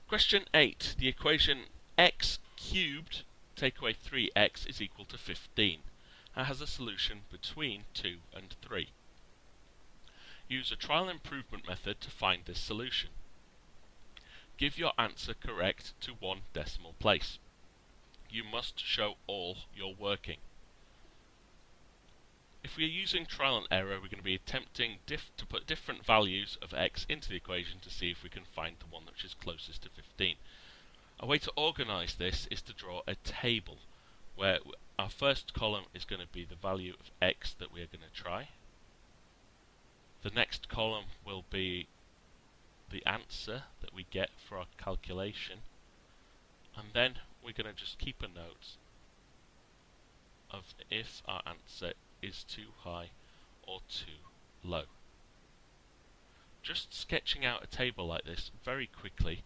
Question 8. The equation x cubed take away 3x is equal to 15 and has a solution between 2 and 3. Use a trial and improvement method to find this solution. Give your answer correct to one decimal place. You must show all your working. If we are using trial and error, we're going to be attempting to put different values of x into the equation to see if we can find the one which is closest to 15. A way to organise this is to draw a table where our first column is going to be the value of x that we are going to try. The next column will be the answer that we get for our calculation, and then we're going to just keep a note of if our answer is too high or too low. Just sketching out a table like this very quickly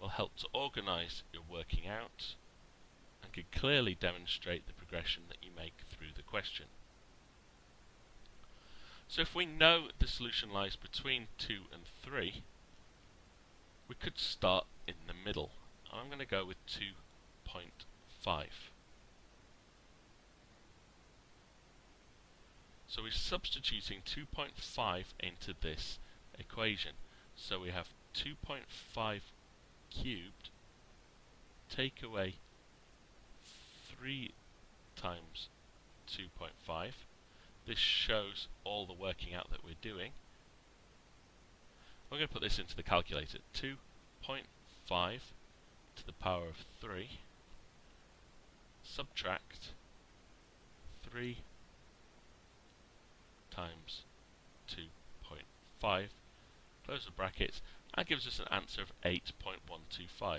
will help to organise your working out and can clearly demonstrate the progression that you make through the question. So if we know the solution lies between 2 and 3, we could start in the middle. I'm going to go with 2.5. So we're substituting 2.5 into this equation. So we have 2.5 cubed take away 3 times 2.5. This shows all the working out that we're doing. We're going to put this into the calculator. 2.5 to the power of 3 subtract 3 times 2.5, close the brackets, and gives us an answer of 8.125.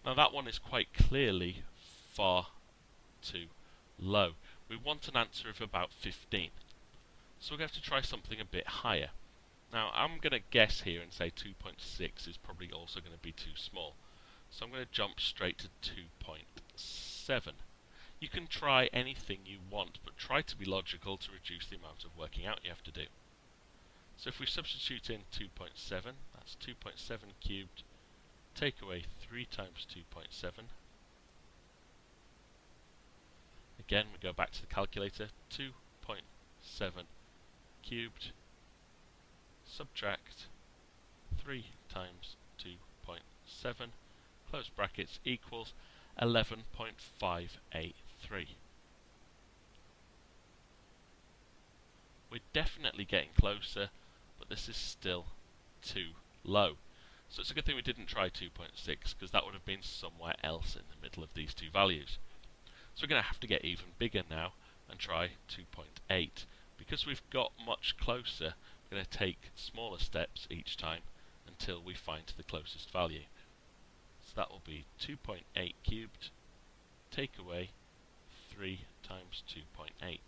Now that one is quite clearly far too low. We want an answer of about 15. So we're going to have to try something a bit higher. Now I'm going to guess here and say 2.6 is probably also going to be too small. So I'm going to jump straight to 2.7. You can try anything you want, but try to be logical to reduce the amount of working out you have to do. So if we substitute in 2.7, that's 2.7 cubed, take away 3 times 2.7. Again, we go back to the calculator, 2.7 cubed, subtract 3 times 2.7, close brackets, equals 11.583. We're definitely getting closer, but this is still too low. So it's a good thing we didn't try 2.6, because that would have been somewhere else in the middle of these two values. So we're going to have to get even bigger now and try 2.8. Because we've got much closer, we're going to take smaller steps each time until we find the closest value. So that will be 2.8 cubed, take away 3 times 2.8.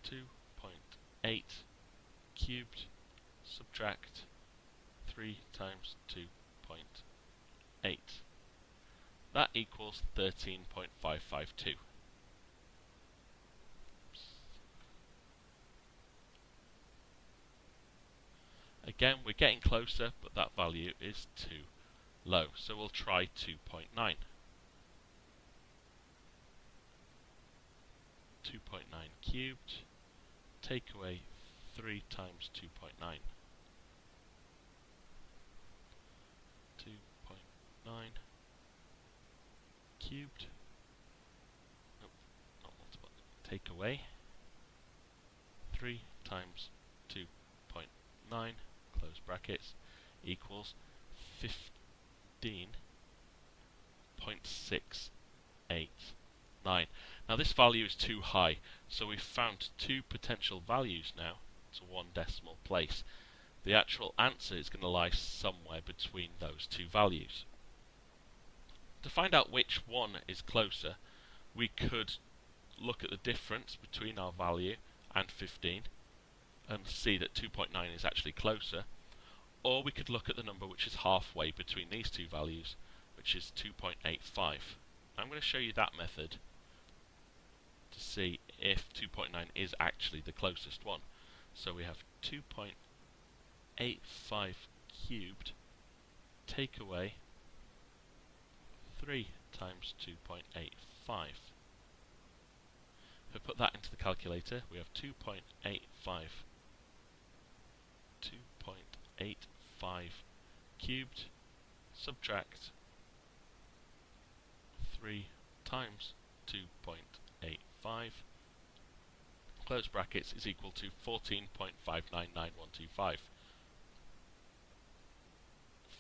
2.8 cubed, subtract 3 times 2.8. That equals 13.552. Again, we're getting closer, but that value is too low, so we'll try 2.9. 2.9 cubed, take away 3 times 2.9. 2.9 cubed, nope, not multiple, take away 3 times 2.9, close brackets, equals 15.689. Now this value is too high, so we've found two potential values now to one decimal place. The actual answer is going to lie somewhere between those two values. To find out which one is closer, we could look at the difference between our value and 15 and see that 2.9 is actually closer, or we could look at the number which is halfway between these two values, which is 2.85. I'm going to show you that method to see if 2.9 is actually the closest one. So we have 2.85 cubed take away 3 times 2.85. If we put that into the calculator, we have 2.85 cubed subtract 3 times 2.85 close brackets is equal to 14.599125.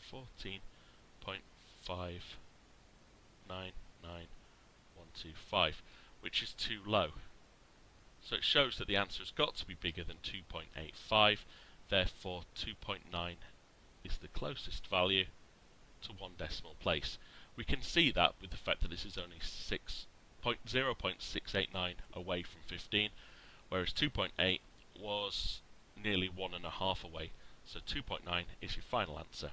14.599125, which is too low. So it shows that the answer has got to be bigger than 2.85, therefore 2.9 is the closest value to one decimal place. We can see that with the fact that this is only 0.689 away from 15, whereas 2.8 was nearly 1.5 away, so 2.9 is your final answer.